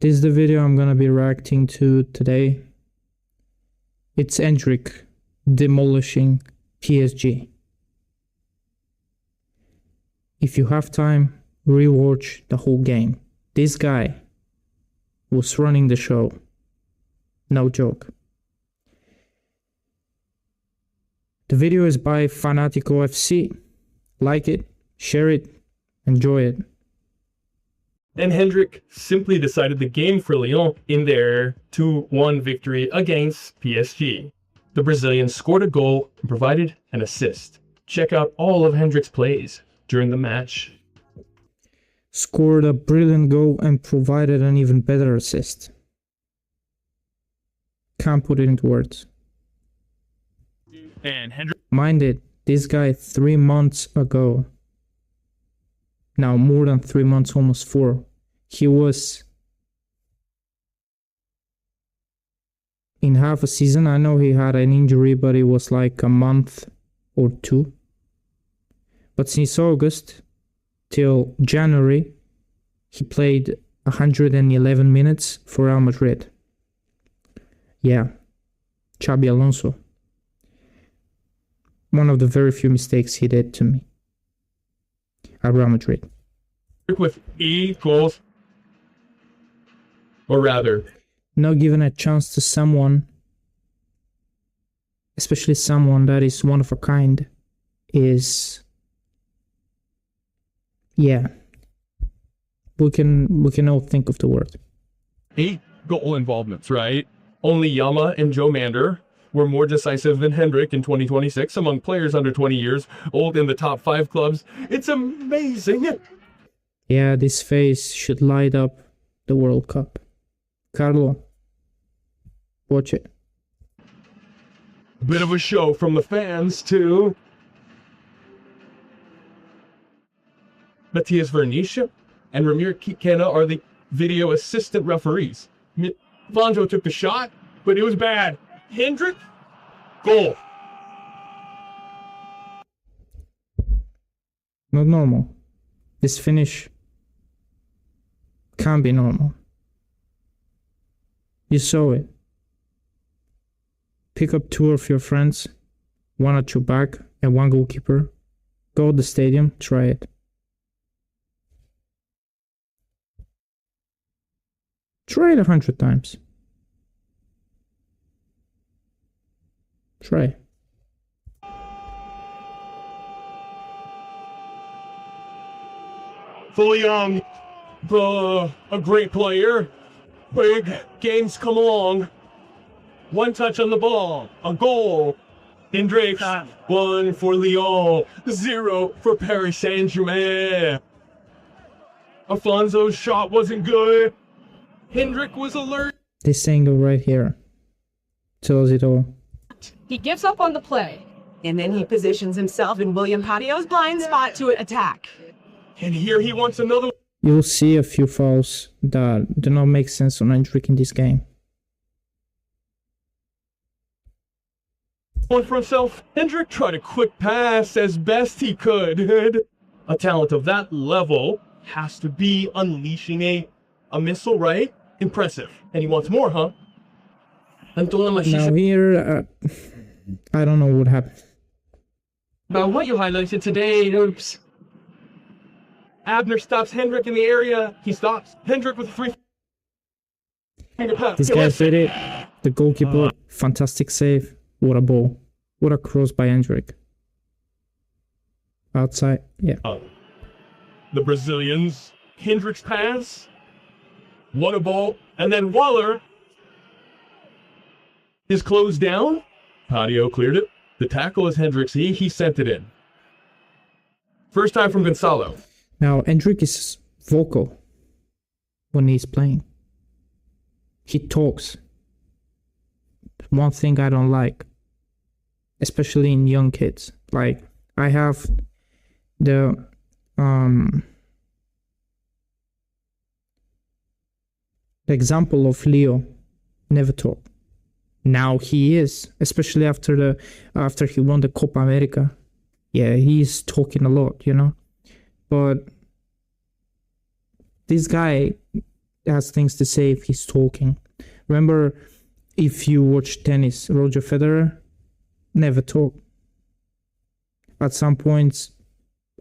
This is the video I'm gonna be reacting to today. It's Endrick demolishing PSG. If you have time, rewatch the whole game. This guy was running the show. No joke. The video is by Fanatico FC. Like it, share it, enjoy it. And Endrick simply decided the game for Lyon in their 2-1 victory against PSG. The Brazilian scored a goal and provided an assist. Check out all of Endrick's plays during the match. Scored a brilliant goal and provided an even better assist. Can't put it into words. And Endrick, Mind it, this guy 3 months ago, now more than 3 months, almost 4, he was in half a season. I know he had an injury, but it was like a month or 2. But since August till January, he played 111 minutes for Real Madrid. Yeah, Xabi Alonso. One of the very few mistakes he did to me at Real Madrid. with 8 goals, or rather, Not given a chance to someone, especially someone that is one of a kind, is, yeah, we can all think of the word. 8 goal involvements, right? Only Yama and Joe Mander were more decisive than Endrick in 2026 among players under 20 years old in the top 5 clubs. It's amazing. Yeah, this face should light up the World Cup. Carlo, watch it. Bit of a show from the fans, too. Matthias Vernicia and Ramir Kikena are the video assistant referees. Vanjo took the shot, but it was bad. Endrick, goal. Not normal. This finish can't be normal. You saw it. Pick up 2 of your friends, 1 at your back and 1 goalkeeper. Go to the stadium, try it. Try it 100 times. Try. Fully young, a great player. Big games come along. 1 touch on the ball, a goal. Endrick, 1 for Lyon, 0 for Paris Saint-Germain. Alfonso's shot wasn't good. Endrick was alert. This angle right here tells it all. He gives up on the play. And then he positions himself in William Patio's blind spot to attack. And here he wants another You'll see a few fouls that do not make sense on Endrick in this game. one for himself. Endrick tried a quick pass as best he could. A talent of that level has to be unleashing a missile, right? Impressive. And he wants more, huh? Now here, I don't know what happened. About what you highlighted today, oops. Abner stops Endrick in the area. He stops Endrick with a 3. This guy did it. The goalkeeper, fantastic save. What a ball. What a cross by Endrick. Outside, yeah. The Brazilians, Endrick's pass. What a ball. And then Waller is closed down. Patio cleared it. The tackle is Endrick's. He sent it in. First time from Gonzalo. Now, Endrick is vocal when he's playing. He talks. One thing I don't like, especially in young kids. Like, I have the example of Leo, never talk. Now he is, especially after he won the Copa America. Yeah, he's talking a lot, you know. But this guy has things to say if he's talking. Remember, if you watch tennis, Roger Federer never talked. At some points,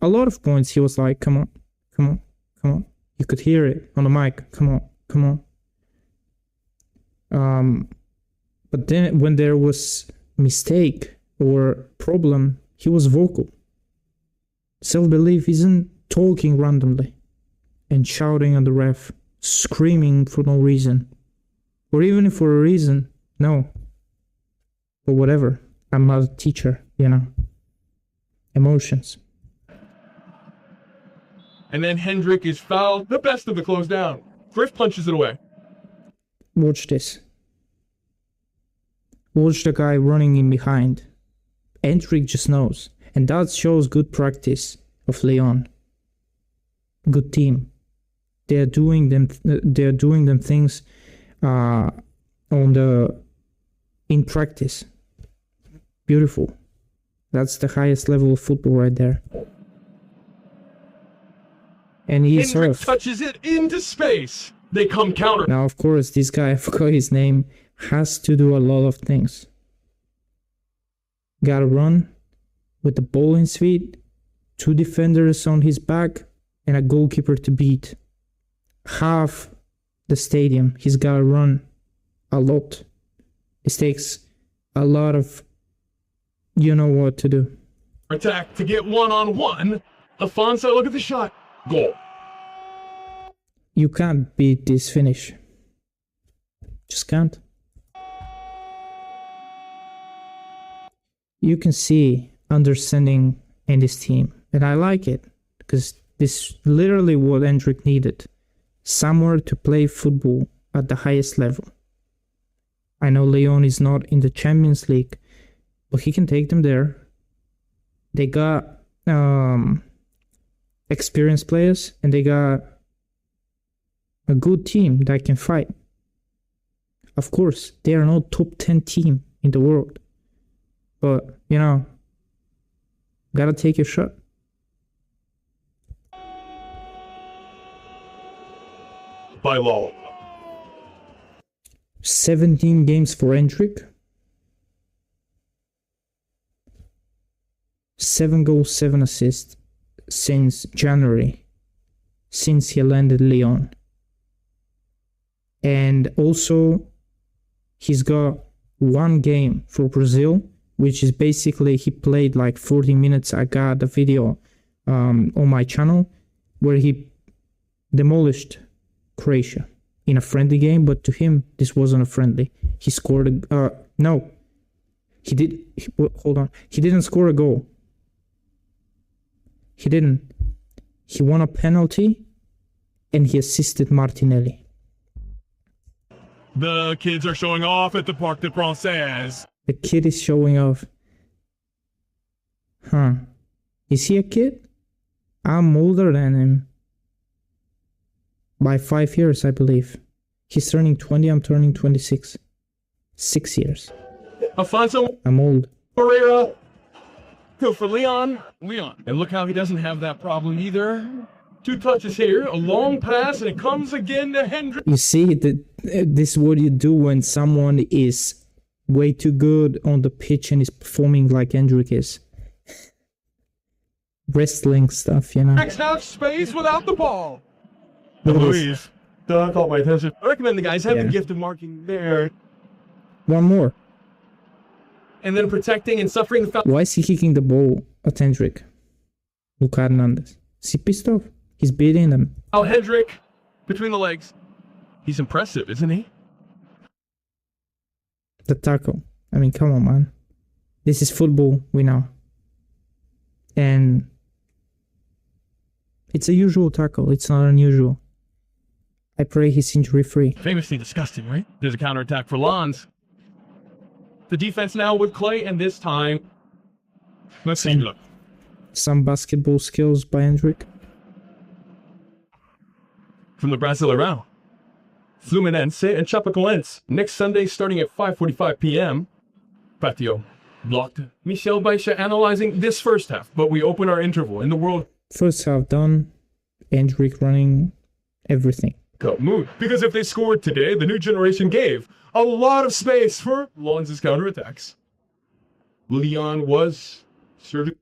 a lot of points, he was like, come on, come on, come on. You could hear it on the mic. Come on, come on. But then when there was mistake or problem, he was vocal. Self-belief isn't talking randomly and shouting at the ref, screaming for no reason. Or even for a reason, no. Or whatever. I'm not a teacher, you know. Emotions. And then Hendrick is fouled. The best of the close down. Griff punches it away. Watch this. Watch the guy running in behind. Endrick just knows. And that shows good practice of Leon. Good team. They're doing them things in practice. Beautiful. That's the highest level of football right there. And he Hendrick touches it into space. They come counter. Now, of course, this guy, I forgot his name, has to do a lot of things. Gotta run with the ball in his feet, 2 defenders on his back, and a goalkeeper to beat. Half the stadium, he's gotta run a lot. It takes a lot of you know what to do. Attack to get 1-on-1. Afonso, look at the shot. Goal. You can't beat this finish. Just can't. You can see understanding in this team. And I like it. Because this is literally what Endrick needed. Somewhere to play football at the highest level. I know Lyon is not in the Champions League, but he can take them there. They got experienced players, and they got a good team that can fight. Of course, they are not top 10 team in the world. But, you know, gotta take your shot. By law. 17 games for Endrick. 7 goals, 7 assists since January, since he landed Lyon. And also, he's got 1 game for Brazil, which is basically he played like 40 minutes. I got the video on my channel where he demolished Croatia in a friendly game, but to him, this wasn't a friendly. He scored no. He didn't score a goal. He didn't. He won a penalty and he assisted Martinelli. The kids are showing off at the Parc des Princes. The kid is showing off. Huh. Is he a kid? I'm older than him. By 5 years, I believe. He's turning 20, I'm turning 26. 6 years. Afonso. I'm old. Pereira. Go for Leon. And look how he doesn't have that problem either. 2 touches here, a long pass, and it comes again to Hendrick. You see, this is what you do when someone is way too good on the pitch and is performing like Hendrick is. Wrestling stuff, you know. Next half space without the ball. Luis. That caught my attention. I recommend the guys have the gift of marking there. One more. And then protecting and suffering the foul. Why is he kicking the ball at Hendrick? Luka Hernandez. Is he pissed off? He's beating them. Oh, Hendrick. Between the legs. He's impressive, isn't he? The tackle. I mean, come on, man. This is football, we know. And it's a usual tackle. It's not unusual. I pray he's injury-free. Famously disgusting, right? There's a counterattack for Lons. The defense now with Clay, and this time... Let's see. Look. Some basketball skills by Endrick. From the Brasileirão. Fluminense and Chapecoense. Next Sunday starting at 5:45 p.m. Patio. Blocked. Michel Baixa analyzing this first half, but we open our interval in the world. First half done. Endrick running everything. Cup move. Because if they scored today, the new generation gave a lot of space for Lens' counterattacks. Leon was serving.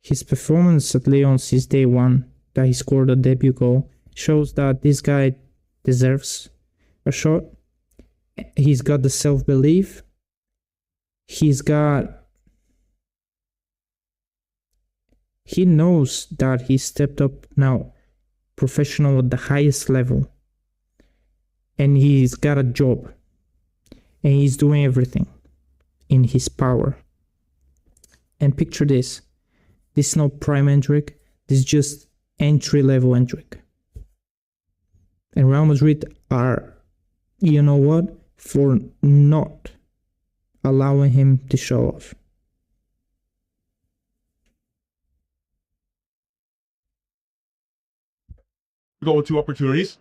His performance at Lyon since day one, that he scored a debut goal, shows that this guy deserves a shot. He's got the self-belief. He knows that he stepped up now, professional at the highest level. And he's got a job. And he's doing everything in his power. And picture this. This is not prime endrick. This is just entry-level endrick. And Real Madrid are, you know what, for not allowing him to show off. Goal with 2 opportunities.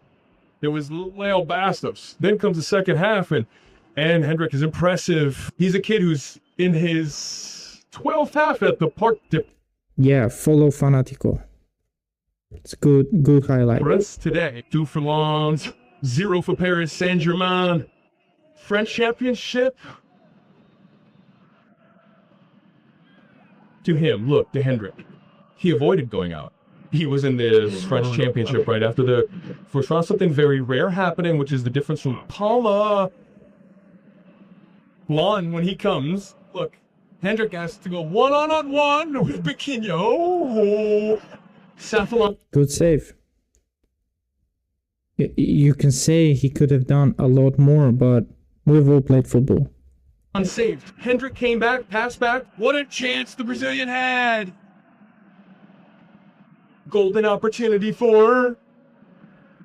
There was Leo Bastos. Then comes the second half, and Hendrick is impressive. He's a kid who's in his 12th half at the Parc de Yeah, follow Fanatico. It's good highlight. Prince today. 2 for Lens, 0 for Paris Saint-Germain. French championship. To him, look, to Hendrick. He avoided going out. He was in this French championship right after the first round. Something very rare happening, which is the difference from Paula. Lon, when he comes, look, Hendrick has to go one-on-one with Biquinho. Cephalon. Good save. You can say he could have done a lot more, but we've all played football. Unsaved. Hendrick came back, passed back. What a chance the Brazilian had. Golden opportunity for.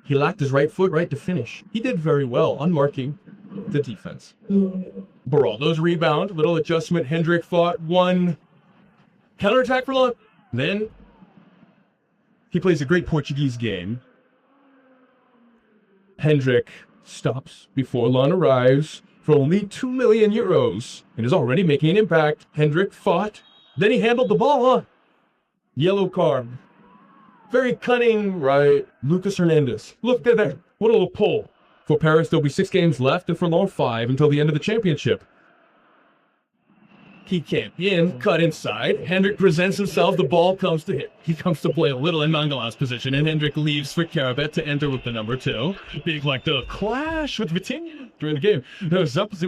He lacked his right foot right to finish. He did very well on marking the defense. Baraldo's rebound, little adjustment. Hendrick fought one. Counterattack for Lon. Then he plays a great Portuguese game. Hendrick stops before Lon arrives for only 2 million euros and is already making an impact. Hendrick fought. Then he handled the ball. Yellow card. Very cunning, right? Lucas Hernandez. Look there. What a little pull. For Paris, there'll be 6 games left, and for Lyon, 5 until the end of the championship. He can't in, cut inside. Hendrick presents himself, the ball comes to him. He comes to play a little in Mangala's position, and Hendrick leaves for Carabet to enter with the number 2. Being like the clash with Vitinha during the game. There's up to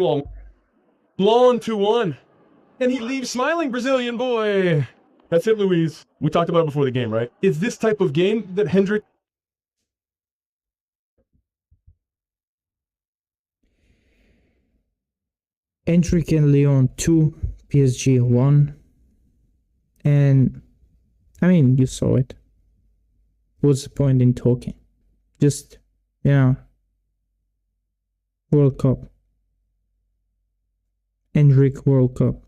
Lyon 2-1. And he leaves smiling, Brazilian boy. That's it, Luis. We talked about it before the game, right? It's this type of game that Hendrick. Hendrick and Lyon 2, PSG 1. And, I mean, you saw it. What's the point in talking? Just, World Cup. Endrick World Cup.